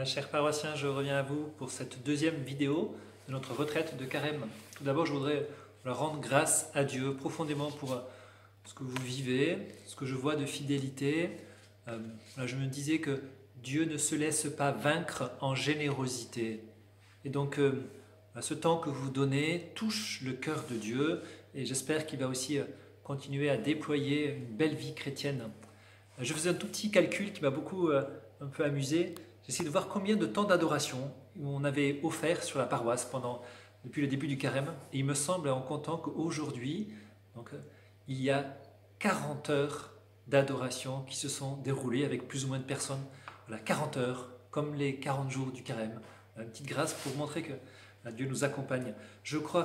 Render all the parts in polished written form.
Chers paroissiens, je reviens à vous pour cette deuxième vidéo de notre retraite de Carême. Tout d'abord, je voudrais rendre grâce à Dieu profondément pour ce que vous vivez, ce que je vois de fidélité. Je me disais que Dieu ne se laisse pas vaincre en générosité. Et donc, ce temps que vous donnez touche le cœur de Dieu et j'espère qu'il va aussi continuer à déployer une belle vie chrétienne. Je faisais un tout petit calcul qui m'a beaucoup un peu amusé. J'ai essayé de voir combien de temps d'adoration on avait offert sur la paroisse depuis le début du carême. Et il me semble, en comptant qu'aujourd'hui, il y a 40 heures d'adoration qui se sont déroulées avec plus ou moins de personnes. Voilà, 40 heures, comme les 40 jours du carême. Une petite grâce pour montrer que Dieu nous accompagne. Je crois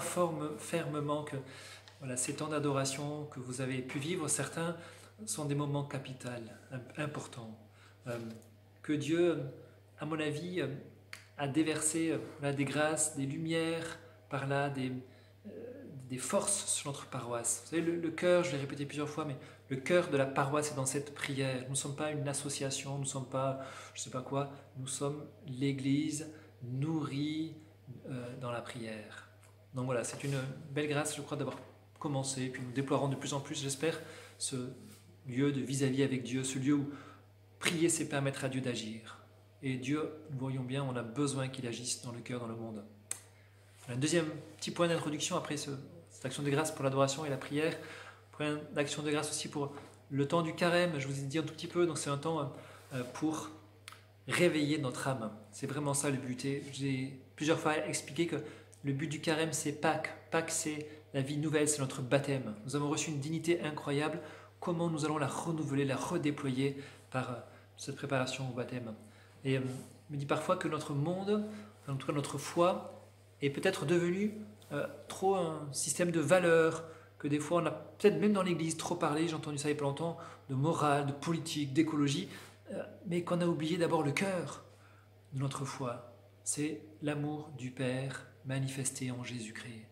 fermement que ces temps d'adoration que vous avez pu vivre, certains sont des moments capitaux, importants. Que Dieu, à mon avis, a déversé des grâces, des lumières, par là, des forces sur notre paroisse. Vous savez, le cœur, je l'ai répété plusieurs fois, mais le cœur de la paroisse est dans cette prière. Nous ne sommes pas une association, nous ne sommes pas, je ne sais pas quoi, nous sommes l'Église nourrie dans la prière. Donc voilà, c'est une belle grâce, je crois, d'avoir commencé, puis nous déploierons de plus en plus, j'espère, ce lieu de vis-à-vis avec Dieu, ce lieu où prier, c'est permettre à Dieu d'agir. Et Dieu, nous voyons bien, on a besoin qu'il agisse dans le cœur, dans le monde. Un deuxième petit point d'introduction après cette action de grâce pour l'adoration et la prière, point d'action de grâce aussi pour le temps du carême, je vous ai dit un tout petit peu, donc c'est un temps pour réveiller notre âme. C'est vraiment ça le but. Et j'ai plusieurs fois expliqué que le but du carême, c'est Pâques. Pâques, c'est la vie nouvelle, c'est notre baptême. Nous avons reçu une dignité incroyable. Comment nous allons la renouveler, la redéployer par cette préparation au baptême. Et je me dis parfois que notre monde, en tout cas notre foi, est peut-être devenu trop un système de valeurs, que des fois on a peut-être même dans l'église trop parlé, j'ai entendu ça il y a pas longtemps, de morale, de politique, d'écologie, mais qu'on a oublié d'abord le cœur de notre foi. C'est l'amour du Père manifesté en Jésus-Christ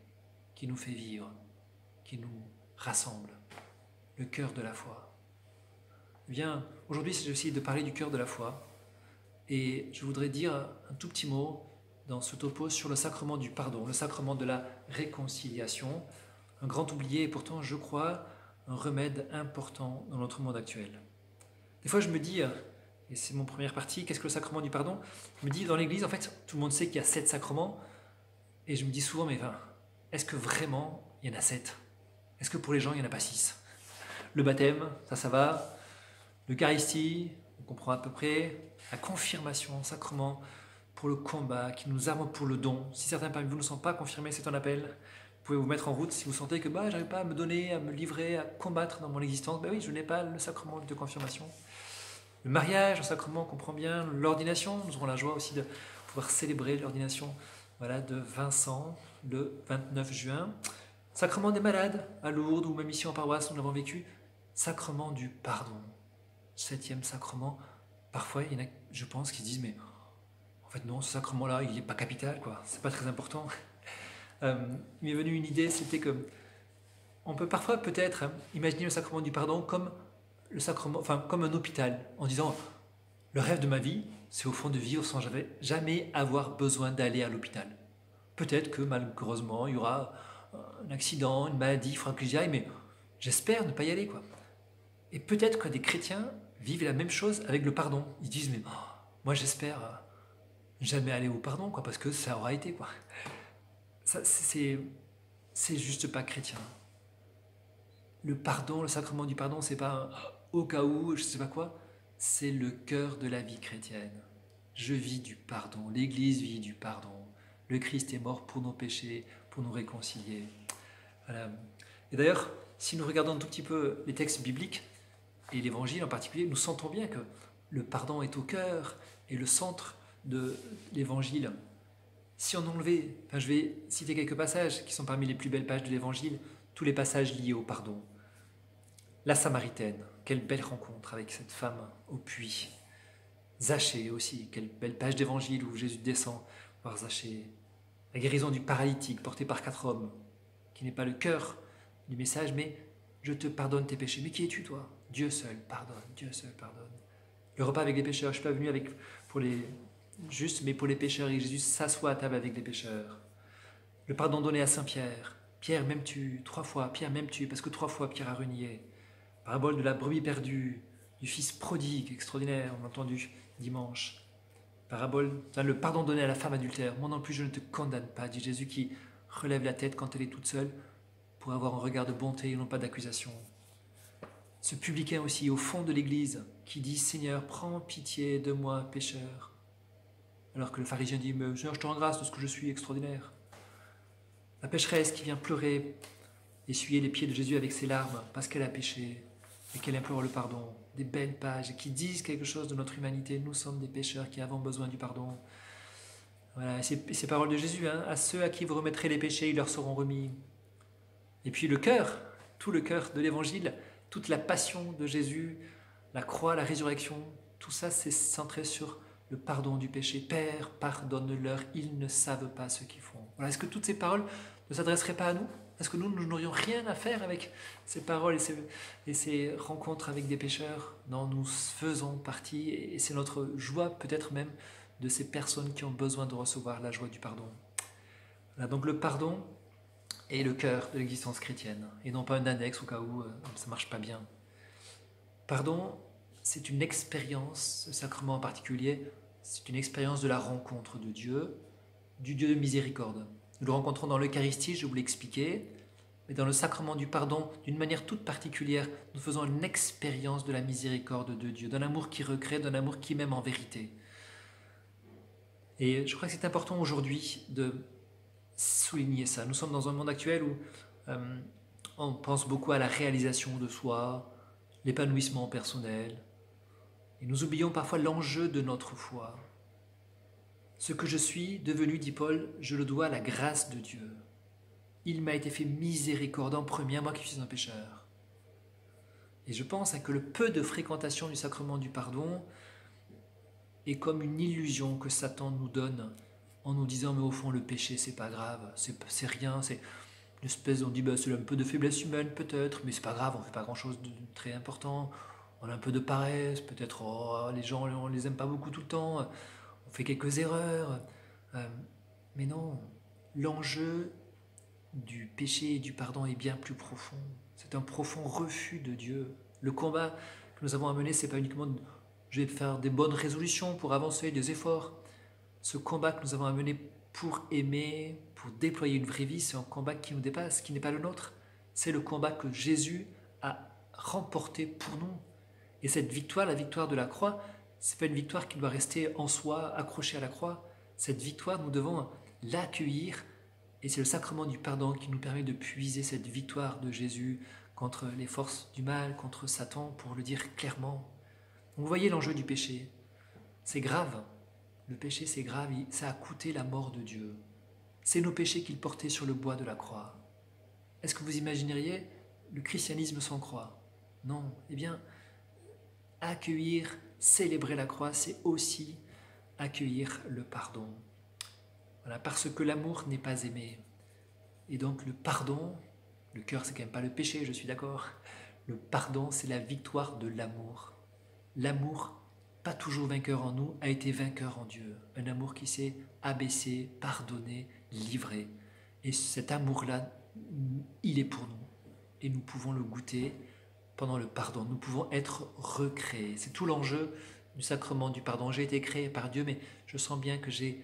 qui nous fait vivre, qui nous rassemble, le cœur de la foi. Eh bien, aujourd'hui, j'ai essayé de parler du cœur de la foi et je voudrais dire un tout petit mot dans ce topo sur le sacrement du pardon, le sacrement de la réconciliation, un grand oublié et pourtant, je crois, un remède important dans notre monde actuel. Des fois, je me dis, et c'est mon première partie, qu'est-ce que le sacrement du pardon? Je me dis, dans l'église, en fait, tout le monde sait qu'il y a 7 sacrements, et je me dis souvent, mais est-ce que vraiment il y en a 7? Est-ce que pour les gens, il n'y en a pas 6? Le baptême, ça va. L'Eucharistie, on comprend à peu près. La confirmation, sacrement pour le combat, qui nous arme pour le don. Si certains parmi vous ne sont pas confirmés, c'est un appel. Vous pouvez vous mettre en route si vous sentez que j'arrive pas à me donner, à me livrer, à combattre dans mon existence. Oui, je n'ai pas le sacrement de confirmation. Le mariage, un sacrement, on comprend bien. L'ordination, nous aurons la joie aussi de pouvoir célébrer l'ordination de Vincent le 29 juin. Sacrement des malades, à Lourdes ou même ici en paroisse, nous l'avons vécu. Sacrement du pardon. 7e sacrement. Parfois, il y en a, je pense, qui se disent, mais en fait non, ce sacrement-là, il n'est pas capital, quoi. C'est pas très important. Il m'est venu une idée, c'était que on peut parfois peut-être imaginer le sacrement du pardon comme comme un hôpital, en disant le rêve de ma vie, c'est au fond de vivre sans jamais avoir besoin d'aller à l'hôpital. Peut-être que malheureusement, il y aura un accident, une maladie, il faudra que j'y aille, mais j'espère ne pas y aller, quoi. Et peut-être que des chrétiens vivent la même chose avec le pardon. Ils disent, mais moi j'espère jamais aller au pardon, quoi, parce que ça aura été, quoi. Ça, c'est juste pas chrétien. Le pardon, le sacrement du pardon, c'est pas au cas où, je sais pas quoi, c'est le cœur de la vie chrétienne. Je vis du pardon, l'Église vit du pardon. Le Christ est mort pour nos péchés, pour nous réconcilier. Voilà. Et d'ailleurs, si nous regardons un tout petit peu les textes bibliques, et l'Évangile en particulier, nous sentons bien que le pardon est au cœur et le centre de l'Évangile. Si on enlevait, je vais citer quelques passages qui sont parmi les plus belles pages de l'Évangile, tous les passages liés au pardon. La Samaritaine, quelle belle rencontre avec cette femme au puits. Zachée aussi, quelle belle page d'Évangile où Jésus descend voir Zachée. La guérison du paralytique porté par 4 hommes, qui n'est pas le cœur du message, mais je te pardonne tes péchés. Mais qui es-tu, toi? Dieu seul pardonne, Dieu seul pardonne. Le repas avec les pécheurs, je ne suis pas venu pour les juste, mais pour les pécheurs, et Jésus s'assoit à table avec les pécheurs. Le pardon donné à Saint Pierre. Pierre, m'aimes-tu? 3 fois. Pierre, m'aimes-tu? Parce que 3 fois, Pierre a renié. Parabole de la brebis perdue, du fils prodigue, extraordinaire, on l'a entendu dimanche. Parabole, le pardon donné à la femme adultère. Moi non plus, je ne te condamne pas, dit Jésus qui relève la tête quand elle est toute seule pour avoir un regard de bonté et non pas d'accusation. Ce publicain aussi, au fond de l'église, qui dit « Seigneur, prends pitié de moi, pécheur ». Alors que le pharisien dit « Mais Seigneur, je te rends grâce de ce que je suis extraordinaire ». La pécheresse qui vient pleurer, essuyer les pieds de Jésus avec ses larmes parce qu'elle a péché et qu'elle implore le pardon. Des belles pages qui disent quelque chose de notre humanité. Nous sommes des pécheurs qui avons besoin du pardon. Voilà, ces paroles de Jésus, hein, à ceux à qui vous remettrez les péchés, ils leur seront remis. Et puis le cœur, tout le cœur de l'évangile, toute la passion de Jésus, la croix, la résurrection, tout ça c'est centré sur le pardon du péché. Père, pardonne-leur, ils ne savent pas ce qu'ils font. Voilà, est-ce que toutes ces paroles ne s'adresseraient pas à nous? Est-ce que nous n'aurions rien à faire avec ces paroles et ces rencontres avec des pécheurs? Non, nous faisons partie, et c'est notre joie peut-être même, de ces personnes qui ont besoin de recevoir la joie du pardon. Voilà, donc le pardon est le cœur de l'existence chrétienne, et non pas un annexe au cas où ça ne marche pas bien. Pardon, c'est une expérience, ce sacrement en particulier, c'est une expérience de la rencontre de Dieu, du Dieu de miséricorde. Nous le rencontrons dans l'Eucharistie, je vous l'ai expliqué, mais dans le sacrement du pardon, d'une manière toute particulière, nous faisons une expérience de la miséricorde de Dieu, d'un amour qui recrée, d'un amour qui m'aime en vérité. Et je crois que c'est important aujourd'hui de souligner ça. Nous sommes dans un monde actuel où on pense beaucoup à la réalisation de soi, l'épanouissement personnel, et nous oublions parfois l'enjeu de notre foi. Ce que je suis devenu, dit Paul, je le dois à la grâce de Dieu. Il m'a été fait miséricorde en premier, à moi qui suis un pécheur. Et je pense que le peu de fréquentation du sacrement du pardon est comme une illusion que Satan nous donne en nous disant mais au fond le péché c'est pas grave, c'est rien, c'est une espèce, on dit c'est un peu de faiblesse humaine peut-être, mais c'est pas grave, on fait pas grand chose de très important, on a un peu de paresse, peut-être les gens on les aime pas beaucoup tout le temps, on fait quelques erreurs, mais non, l'enjeu du péché et du pardon est bien plus profond. C'est un profond refus de Dieu. Le combat que nous avons à mener, c'est pas uniquement je vais faire des bonnes résolutions pour avancer, des efforts. Ce combat que nous avons à mener pour aimer, pour déployer une vraie vie, c'est un combat qui nous dépasse, qui n'est pas le nôtre. C'est le combat que Jésus a remporté pour nous. Et cette victoire, la victoire de la croix, c'est pas une victoire qui doit rester en soi, accrochée à la croix. Cette victoire, nous devons l'accueillir. Et c'est le sacrement du pardon qui nous permet de puiser cette victoire de Jésus contre les forces du mal, contre Satan, pour le dire clairement. Vous voyez l'enjeu du péché. C'est grave. Le péché, c'est grave. Ça a coûté la mort de Dieu. C'est nos péchés qu'il portait sur le bois de la croix. Est-ce que vous imagineriez le christianisme sans croix? Non. Eh bien, accueillir, célébrer la croix, c'est aussi accueillir le pardon. Voilà, parce que l'amour n'est pas aimé. Et donc le pardon, le cœur c'est quand même pas le péché, je suis d'accord. Le pardon c'est la victoire de l'amour. L'amour, pas toujours vainqueur en nous, a été vainqueur en Dieu. Un amour qui s'est abaissé, pardonné, livré. Et cet amour-là, il est pour nous. Et nous pouvons le goûter pendant le pardon. Nous pouvons être recréés. C'est tout l'enjeu du sacrement du pardon. J'ai été créé par Dieu, mais je sens bien que j'ai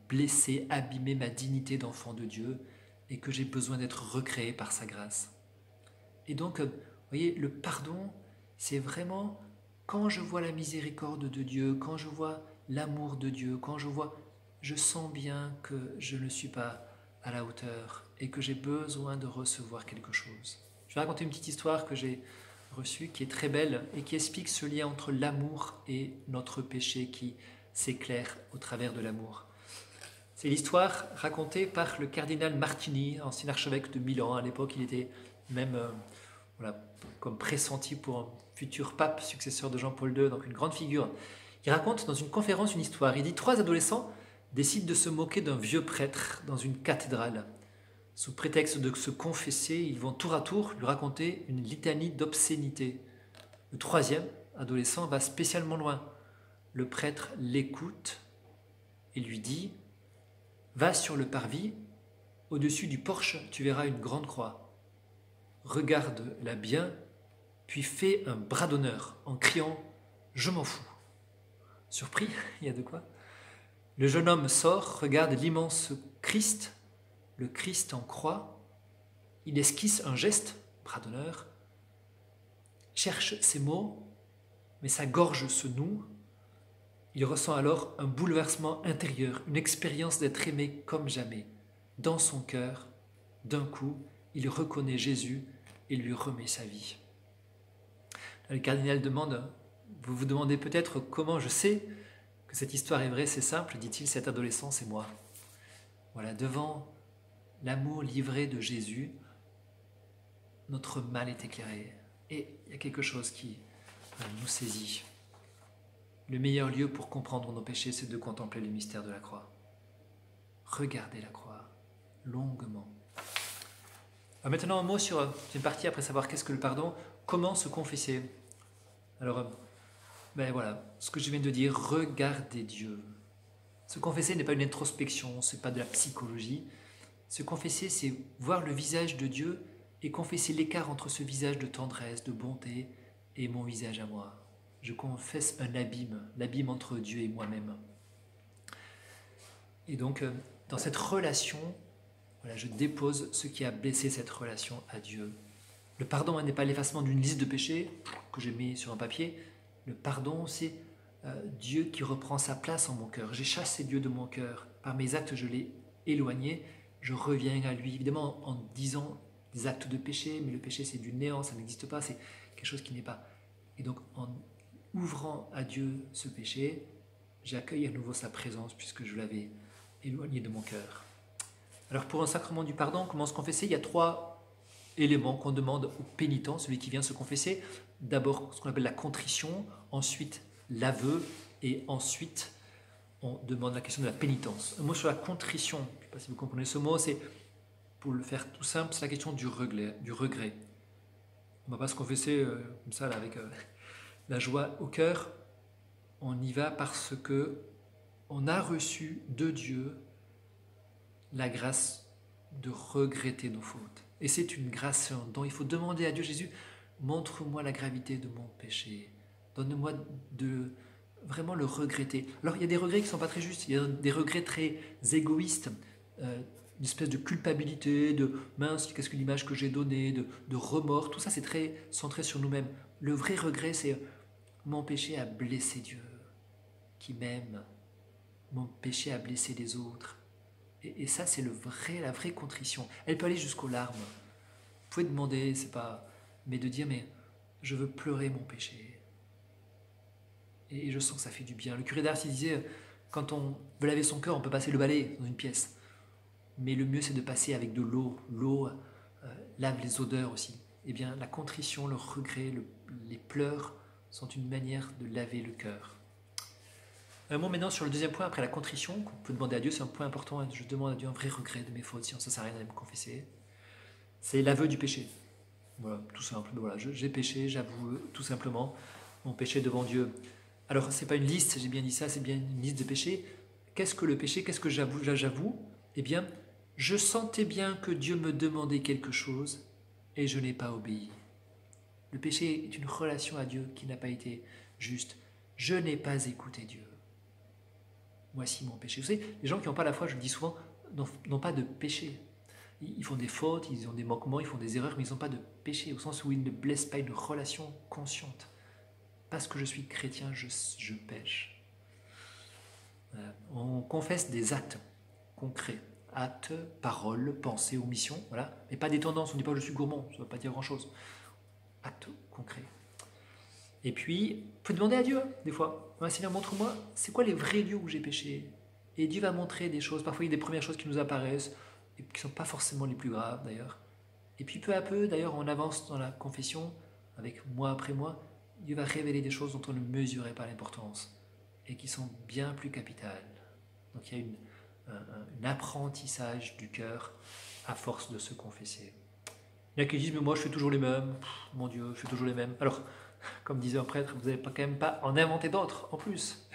blessé, abîmé ma dignité d'enfant de Dieu et que j'ai besoin d'être recréé par sa grâce. Et donc, vous voyez, le pardon, c'est vraiment quand je vois la miséricorde de Dieu, quand je vois l'amour de Dieu, quand je sens bien que je ne suis pas à la hauteur et que j'ai besoin de recevoir quelque chose. Je vais raconter une petite histoire que j'ai reçue qui est très belle et qui explique ce lien entre l'amour et notre péché qui s'éclaire au travers de l'amour. C'est l'histoire racontée par le cardinal Martini, ancien archevêque de Milan. À l'époque, il était même comme pressenti pour un futur pape, successeur de Jean-Paul II, donc une grande figure. Il raconte dans une conférence une histoire. Il dit 3 adolescents décident de se moquer d'un vieux prêtre dans une cathédrale. Sous prétexte de se confesser, ils vont tour à tour lui raconter une litanie d'obscénité. Le 3e adolescent va spécialement loin. Le prêtre l'écoute et lui dit « Va sur le parvis, au-dessus du porche, tu verras une grande croix. Regarde-la bien, puis fais un bras d'honneur en criant « Je m'en fous ». Surpris, il y a de quoi. Le jeune homme sort, regarde l'immense Christ, le Christ en croix. Il esquisse un geste, bras d'honneur, cherche ses mots, mais sa gorge se noue. Il ressent alors un bouleversement intérieur, une expérience d'être aimé comme jamais. Dans son cœur, d'un coup, il reconnaît Jésus et lui remet sa vie. Le cardinal demande, vous vous demandez peut-être comment je sais que cette histoire est vraie, c'est simple, dit-il, cet adolescent, c'est moi. Voilà, devant l'amour livré de Jésus, notre mal est éclairé. Et il y a quelque chose qui nous saisit. Le meilleur lieu pour comprendre nos péchés, c'est de contempler le mystère de la croix. Regardez la croix, longuement. Alors maintenant, un mot sur une partie, après savoir qu'est-ce que le pardon, comment se confesser. Alors, ben voilà, ce que je viens de dire, regardez Dieu. Se confesser n'est pas une introspection, ce n'est pas de la psychologie. Se confesser, c'est voir le visage de Dieu et confesser l'écart entre ce visage de tendresse, de bonté et mon visage à moi. Je confesse un abîme, l'abîme entre Dieu et moi-même. Et donc, dans cette relation, voilà, je dépose ce qui a blessé cette relation à Dieu. Le pardon n'est pas l'effacement d'une liste de péchés que j'ai mis sur un papier. Le pardon, c'est Dieu qui reprend sa place en mon cœur. J'ai chassé Dieu de mon cœur. Par mes actes, je l'ai éloigné. Je reviens à lui, évidemment en disant des actes de péché, mais le péché c'est du néant, ça n'existe pas, c'est quelque chose qui n'est pas. Et donc en ouvrant à Dieu ce péché, j'accueille à nouveau sa présence puisque je l'avais éloigné de mon cœur. Alors pour un sacrement du pardon, comment se confesser? Il y a 3 éléments qu'on demande au pénitent, celui qui vient se confesser. D'abord ce qu'on appelle la contrition, ensuite l'aveu et ensuite on demande la question de la pénitence. Un mot sur la contrition, je ne sais pas si vous comprenez ce mot, c'est, pour le faire tout simple, c'est la question du regret. On ne va pas se confesser comme ça, là, avec la joie au cœur. On y va parce que on a reçu de Dieu la grâce de regretter nos fautes. Et c'est une grâce, un don. Il faut demander à Dieu, Jésus, montre-moi la gravité de mon péché. Donne-moi de vraiment le regretter. Alors il y a des regrets qui ne sont pas très justes, il y a des regrets très égoïstes, une espèce de culpabilité, de mince, qu'est-ce que l'image que j'ai donnée, de remords, tout ça c'est très centré sur nous-mêmes. Le vrai regret c'est mon péché a blessé Dieu, qui m'aime, mon péché a blessé les autres. Et ça c'est la vraie contrition. Elle peut aller jusqu'aux larmes. Vous pouvez demander, c'est pas, mais de dire mais je veux pleurer mon péché. Et je sens que ça fait du bien. Le curé d'Ars, il disait, quand on veut laver son cœur, on peut passer le balai dans une pièce. Mais le mieux, c'est de passer avec de l'eau. L'eau lave les odeurs aussi. Eh bien, la contrition, le regret, les pleurs sont une manière de laver le cœur. Un mot maintenant sur le deuxième point, après la contrition, qu'on peut demander à Dieu, c'est un point important. Je demande à Dieu un vrai regret de mes fautes, sinon ça ne sert à rien d'aller me confesser. C'est l'aveu du péché. Voilà, tout simple. Voilà, j'ai péché, j'avoue tout simplement mon péché devant Dieu. Alors, ce n'est pas une liste, j'ai bien dit ça, c'est bien une liste de péchés. Qu'est-ce que le péché? Qu'est-ce que j'avoue? Eh bien, je sentais bien que Dieu me demandait quelque chose et je n'ai pas obéi. Le péché est une relation à Dieu qui n'a pas été juste. Je n'ai pas écouté Dieu. Voici mon péché. Vous savez, les gens qui n'ont pas la foi, je le dis souvent, n'ont pas de péché. Ils font des fautes, ils ont des manquements, ils font des erreurs, mais ils n'ont pas de péché, au sens où ils ne blessent pas une relation consciente. Parce que je suis chrétien, je pêche. On confesse des actes concrets. Actes, paroles, pensées, omissions, voilà. Mais pas des tendances, on ne dit pas je suis gourmand, ça ne veut pas dire grand-chose. Actes concrets. Et puis, vous pouvez demander à Dieu, des fois. Seigneur, montre-moi, c'est quoi les vrais lieux où j'ai péché? Et Dieu va montrer des choses, parfois il y a des premières choses qui nous apparaissent, et qui ne sont pas forcément les plus graves d'ailleurs. Et puis peu à peu, d'ailleurs, on avance dans la confession, avec mois après mois, Dieu va révéler des choses dont on ne mesurait pas l'importance et qui sont bien plus capitales. Donc il y a un apprentissage du cœur à force de se confesser. Il y en a qui disent, mais moi je fais toujours les mêmes, mon Dieu, je fais toujours les mêmes. Alors, comme disait un prêtre, vous n'avez quand même pas en inventer d'autres en plus,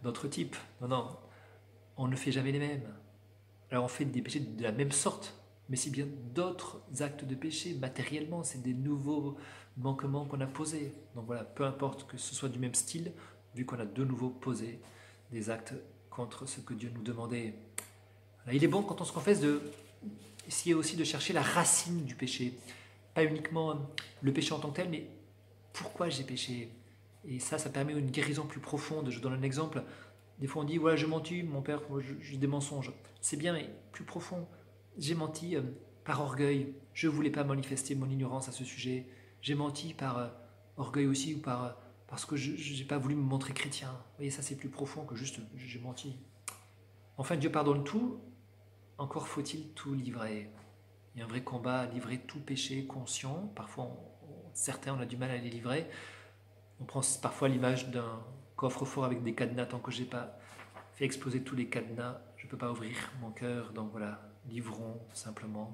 d'autres types. Non, non. on ne fait jamais les mêmes. Alors on fait des péchés de la même sorte, mais c'est bien d'autres actes de péché matériellement, c'est des nouveaux manquements qu'on a posés. Donc voilà, peu importe que ce soit du même style, vu qu'on a de nouveau posé des actes contre ce que Dieu nous demandait. Voilà, il est bon quand on se confesse essayer aussi de chercher la racine du péché, pas uniquement le péché en tant que tel, mais pourquoi j'ai péché. Et ça permet une guérison plus profonde. Je donne un exemple. Des fois on dit, voilà, j'ai menti, mon père, j'ai des mensonges. C'est bien, mais plus profond. J'ai menti par orgueil. Je ne voulais pas manifester mon ignorance à ce sujet. J'ai menti par orgueil aussi ou parce que je n'ai pas voulu me montrer chrétien. Vous voyez, ça c'est plus profond que juste j'ai menti. Enfin, Dieu pardonne tout. Encore faut-il tout livrer. Il y a un vrai combat à livrer tout péché conscient. Parfois, certains, on a du mal à les livrer. On prend parfois l'image d'un coffre-fort avec des cadenas. Tant que je n'ai pas fait exploser tous les cadenas, je ne peux pas ouvrir mon cœur. Donc voilà, livrons simplement.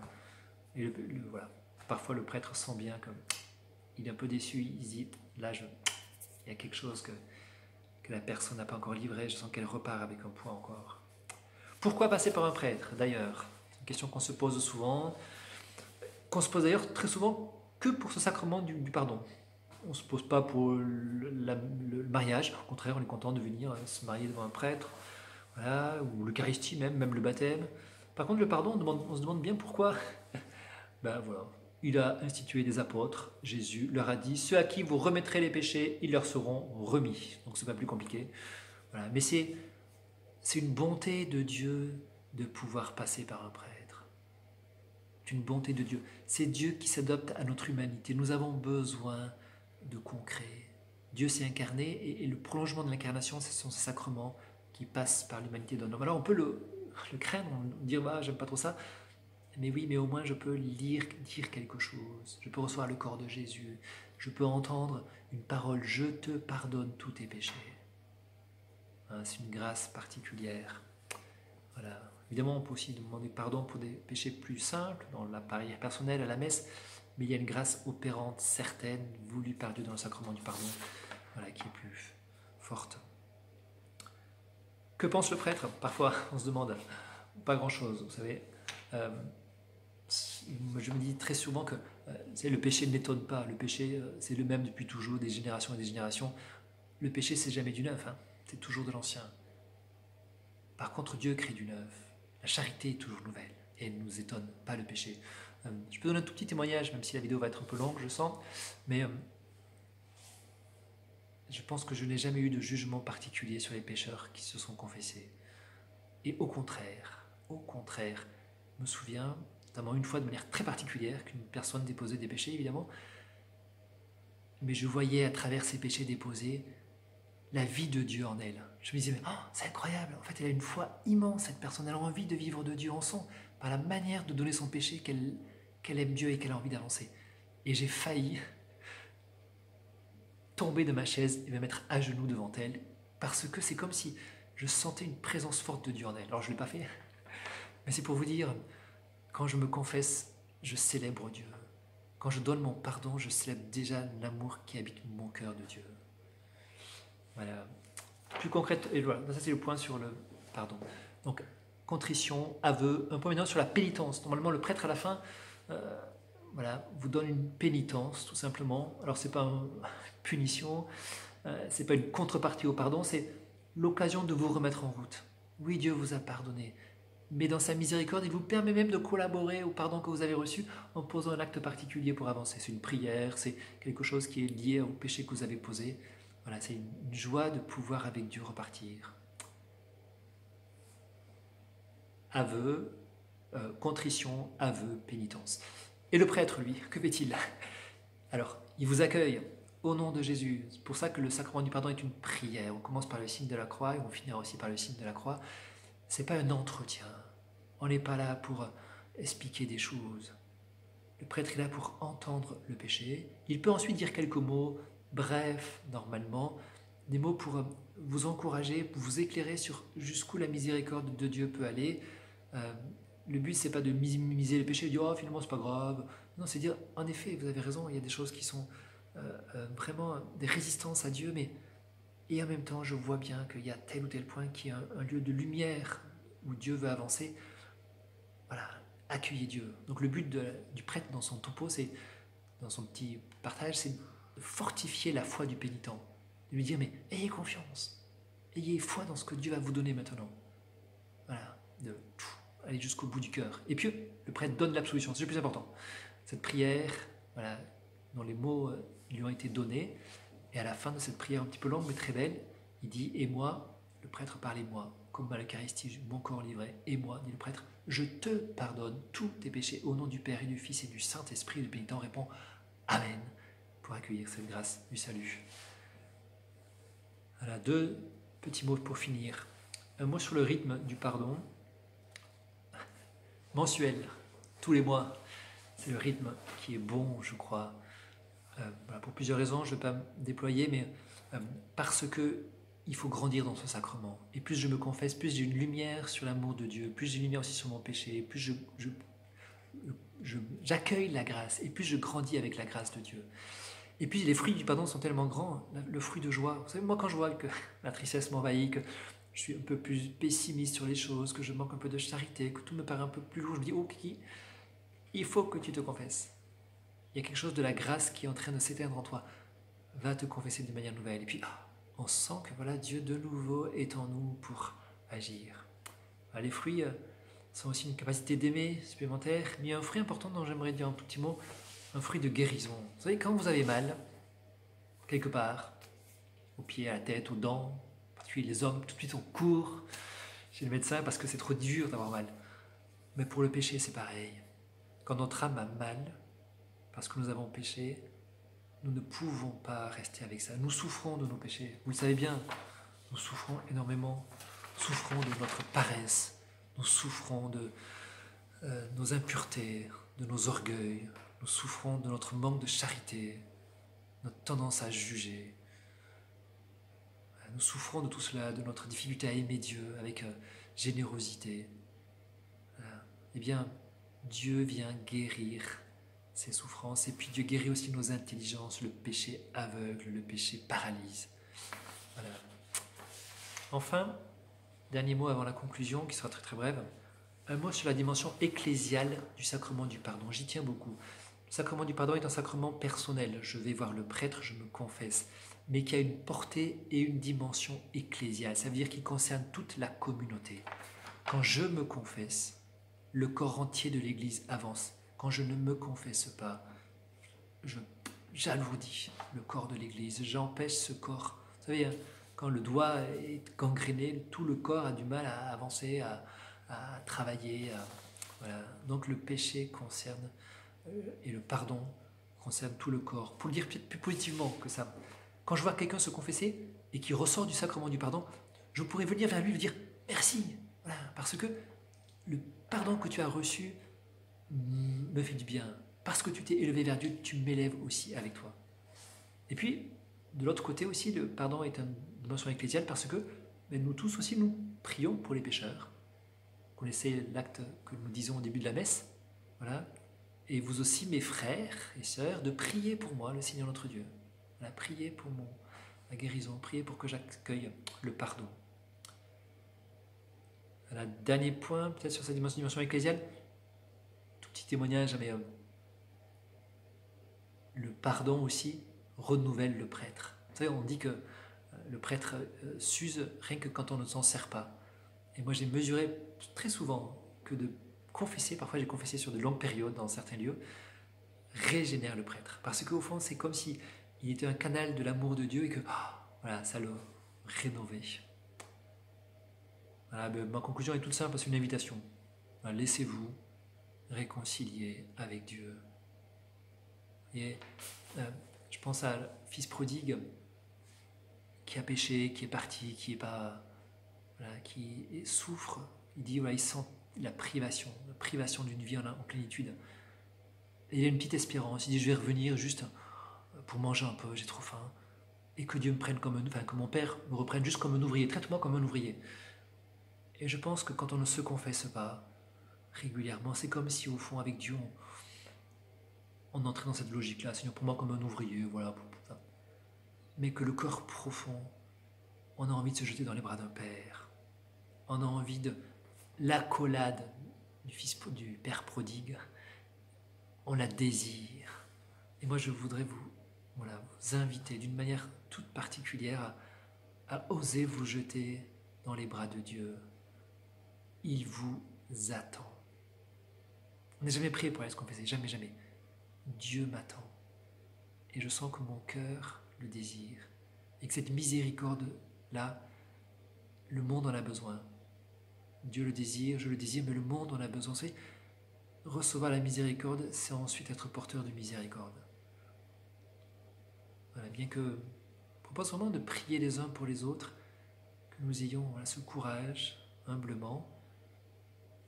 Et voilà. Parfois, le prêtre sent bien qu'il est un peu déçu. Il dit, là, il y a quelque chose que la personne n'a pas encore livré. Je sens qu'elle repart avec un poids encore. Pourquoi passer par un prêtre, d'ailleurs? C'est une question qu'on se pose souvent, qu'on se pose d'ailleurs très souvent que pour ce sacrement du pardon. On ne se pose pas pour le mariage, au contraire, on est content de venir se marier devant un prêtre, voilà, ou l'Eucharistie même le baptême. Par contre, le pardon, on se demande bien pourquoi. Ben voilà, il a institué des apôtres, Jésus leur a dit, ceux à qui vous remettrez les péchés, ils leur seront remis. Donc c'est pas plus compliqué. Voilà. Mais c'est une bonté de Dieu de pouvoir passer par un prêtre. C'est une bonté de Dieu. C'est Dieu qui s'adapte à notre humanité. Nous avons besoin de concret. Dieu s'est incarné et le prolongement de l'incarnation, ce sont ces sacrements qui passent par l'humanité d'un homme. Alors on peut le craindre, dire bah, j'aime pas trop ça, mais oui, mais au moins je peux dire quelque chose. Je peux recevoir le corps de Jésus. Je peux entendre une parole, je te pardonne tous tes péchés. C'est une grâce particulière. Voilà. Évidemment, on peut aussi demander pardon pour des péchés plus simples, dans la prière personnelle, à la messe, mais il y a une grâce opérante, certaine, voulue par Dieu dans le sacrement du pardon, voilà, qui est plus forte. Que pense le prêtre? Parfois, on se demande pas grand-chose, vous savez. Je me dis très souvent que le péché ne l'étonne pas. Le péché, c'est le même depuis toujours, des générations et des générations. Le péché, c'est jamais du neuf, hein. C'est toujours de l'ancien. Par contre, Dieu crée du neuf. La charité est toujours nouvelle et elle ne nous étonne pas le péché. Je peux donner un tout petit témoignage, même si la vidéo va être un peu longue, je sens, mais je pense que je n'ai jamais eu de jugement particulier sur les pécheurs qui se sont confessés. Et au contraire, je me souviens, notamment une fois de manière très particulière, qu'une personne déposait des péchés, évidemment, mais je voyais à travers ces péchés déposés la vie de Dieu en elle. Je me disais, mais, oh, c'est incroyable, en fait elle a une foi immense, cette personne, elle a envie de vivre de Dieu en son, par la manière de donner son péché, qu'elle aime Dieu et qu'elle a envie d'avancer. Et j'ai failli tomber de ma chaise et me mettre à genoux devant elle, parce que c'est comme si je sentais une présence forte de Dieu en elle. Alors je ne l'ai pas fait, mais c'est pour vous dire, quand je me confesse, je célèbre Dieu. Quand je donne mon pardon, je célèbre déjà l'amour qui habite mon cœur de Dieu. Voilà. Plus concrète, et voilà, ça c'est le point sur le pardon. Donc, contrition, aveu, un point maintenant sur la pénitence. Normalement, le prêtre à la fin voilà, vous donne une pénitence, tout simplement. Alors, ce n'est pas une punition, ce n'est pas une contrepartie au pardon, c'est l'occasion de vous remettre en route. Oui, Dieu vous a pardonné, mais dans sa miséricorde, il vous permet même de collaborer au pardon que vous avez reçu en posant un acte particulier pour avancer. C'est une prière, c'est quelque chose qui est lié au péché que vous avez posé. Voilà, c'est une joie de pouvoir avec Dieu repartir. Aveu, contrition, aveu, pénitence. Et le prêtre, lui, que fait-il? Alors, il vous accueille au nom de Jésus. C'est pour ça que le sacrement du pardon est une prière. On commence par le signe de la croix et on finira aussi par le signe de la croix. Ce n'est pas un entretien. On n'est pas là pour expliquer des choses. Le prêtre est là pour entendre le péché. Il peut ensuite dire quelques mots, brefs, normalement, des mots pour vous encourager, pour vous éclairer sur jusqu'où la miséricorde de Dieu peut aller. Le but, c'est pas de minimiser le péché, de dire « oh, finalement, c'est pas grave ». Non, c'est dire « en effet, vous avez raison, il y a des choses qui sont vraiment des résistances à Dieu, mais et en même temps, je vois bien qu'il y a tel ou tel point qui est un lieu de lumière où Dieu veut avancer, voilà, accueillez Dieu. Donc le but du prêtre dans son topo, c'est, dans son petit partage, c'est de fortifier la foi du pénitent. De lui dire, mais ayez confiance, ayez foi dans ce que Dieu va vous donner maintenant. Voilà, de aller jusqu'au bout du cœur. Et puis le prêtre donne l'absolution, c'est le plus important. Cette prière, voilà, dont les mots lui ont été donnés, et à la fin de cette prière un petit peu longue mais très belle, il dit, et moi, le prêtre parle et moi, comme à l'Eucharistie, mon corps livré, et moi, dit le prêtre, je te pardonne tous tes péchés au nom du Père et du Fils et du Saint-Esprit. Le pénitent répond Amen pour accueillir cette grâce du salut. Voilà, 2 petits mots pour finir. Un mot sur le rythme du pardon. Mensuel, tous les mois. C'est le rythme qui est bon, je crois. Voilà, pour plusieurs raisons, je ne vais pas me déployer, mais parce que il faut grandir dans ce sacrement. Et plus je me confesse, plus j'ai une lumière sur l'amour de Dieu, plus j'ai une lumière aussi sur mon péché, plus j'accueille la grâce, et plus je grandis avec la grâce de Dieu. Et puis les fruits du pardon sont tellement grands, le fruit de joie. Vous savez, moi quand je vois que la tristesse m'envahit, que je suis un peu plus pessimiste sur les choses, que je manque un peu de charité, que tout me paraît un peu plus lourd, je me dis, oh Kiki, il faut que tu te confesses. Il y a quelque chose de la grâce qui est en train de s'éteindre en toi. Va te confesser d'une manière nouvelle. Et puis, on sent que voilà, Dieu de nouveau est en nous pour agir. Les fruits sont aussi une capacité d'aimer supplémentaire, mais il y a un fruit important dont j'aimerais dire un petit mot, un fruit de guérison. Vous savez, quand vous avez mal, quelque part, aux pieds, à la tête, aux dents, en particulier les hommes, tout de suite on court chez le médecin parce que c'est trop dur d'avoir mal. Mais pour le péché, c'est pareil. Quand notre âme a mal, parce que nous avons péché, nous ne pouvons pas rester avec ça. Nous souffrons de nos péchés. Vous le savez bien, nous souffrons énormément. Nous souffrons de notre paresse. Nous souffrons de nos impuretés, de nos orgueils. Nous souffrons de notre manque de charité, notre tendance à juger. Nous souffrons de tout cela, de notre difficulté à aimer Dieu avec générosité. Eh bien, Dieu vient guérir ces souffrances, et puis Dieu guérit aussi nos intelligences. Le péché aveugle, le péché paralyse. Voilà. Enfin, dernier mot avant la conclusion, qui sera très très brève, un mot sur la dimension ecclésiale du sacrement du pardon. J'y tiens beaucoup. Le sacrement du pardon est un sacrement personnel. Je vais voir le prêtre, je me confesse, mais qui a une portée et une dimension ecclésiale. Ça veut dire qu'il concerne toute la communauté. Quand je me confesse, le corps entier de l'Église avance. Quand je ne me confesse pas, j'alourdis le corps de l'Église, j'empêche ce corps. Vous savez, quand le doigt est gangréné, tout le corps a du mal à avancer, à travailler. Voilà. Donc le péché concerne, et le pardon concerne tout le corps. Pour le dire peut-être plus positivement que ça, quand je vois quelqu'un se confesser et qui ressort du sacrement du pardon, je pourrais venir vers lui et lui dire merci, voilà, parce que le pardon que tu as reçu me fait du bien. Parce que tu t'es élevé vers Dieu, tu m'élèves aussi avec toi. Et puis, de l'autre côté aussi, le pardon est une dimension ecclésiale parce que nous tous aussi, nous prions pour les pécheurs. Vous connaissez l'acte que nous disons au début de la messe. Voilà. Et vous aussi, mes frères et sœurs, de prier pour moi, le Seigneur notre Dieu. Voilà, priez pour ma guérison, priez pour que j'accueille le pardon. Voilà, dernier point, peut-être sur cette dimension ecclésiale, tout petit témoignage, mais le pardon aussi renouvelle le prêtre. Vous savez, on dit que le prêtre s'use rien que quand on ne s'en sert pas. Et moi, j'ai mesuré très souvent que de confesser, parfois j'ai confessé sur de longues périodes dans certains lieux, régénère le prêtre. Parce qu'au fond, c'est comme si il était un canal de l'amour de Dieu et que voilà, ça le rénovait. Voilà, ma conclusion est toute simple, c'est une invitation. Voilà, laissez-vous réconcilier avec Dieu. Et je pense à le fils prodigue qui a péché, qui est parti, qui est pas, voilà, qui souffre. Il dit voilà, il sent la privation d'une vie en plénitude. Et il a une petite espérance. Il dit je vais revenir juste pour manger un peu, j'ai trop faim, et que Dieu me prenne comme que mon père me reprenne juste comme un ouvrier, traite-moi comme un ouvrier. Et je pense que quand on ne se confesse pas régulièrement, c'est comme si au fond avec Dieu on entrait dans cette logique-là, Seigneur, pour moi comme un ouvrier, voilà. Mais que le cœur profond, on a envie de se jeter dans les bras d'un Père. On a envie de l'accolade du Père prodigue, on la désire. Et moi, je voudrais vous inviter d'une manière toute particulière à oser vous jeter dans les bras de Dieu. Il vous attend. On n'a jamais prié pour aller se confesser, jamais, jamais. Dieu m'attend. Et je sens que mon cœur le désire. Et que cette miséricorde-là, le monde en a besoin. Dieu le désire, je le désire, mais le monde en a besoin. Vous savez, recevoir la miséricorde, c'est ensuite être porteur de miséricorde. Voilà, bien que je propose vraiment de prier les uns pour les autres, que nous ayons ce courage, humblement,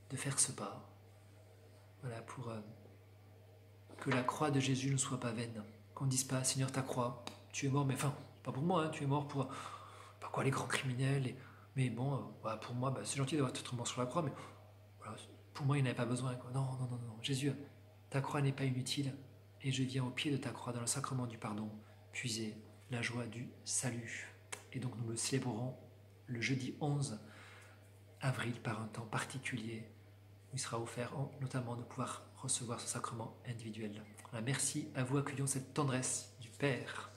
de faire ce pas. Voilà, pour que la croix de Jésus ne soit pas vaine. Qu'on ne dise pas, Seigneur, ta croix, tu es mort, mais enfin, pas pour moi, hein, tu es mort pour pas quoi, les grands criminels. Mais bon, voilà, pour moi, c'est gentil d'avoir été mort sur la croix, mais voilà, pour moi, il n'avait pas besoin. Quoi. Non, non, non, non. Jésus, ta croix n'est pas inutile. Et je viens au pied de ta croix, dans le sacrement du pardon, puiser la joie du salut. Et donc, nous le célébrerons le jeudi 11 avril par un temps particulier. Il sera offert notamment de pouvoir recevoir ce sacrement individuel. Voilà, merci à vous, accueillons cette tendresse du Père.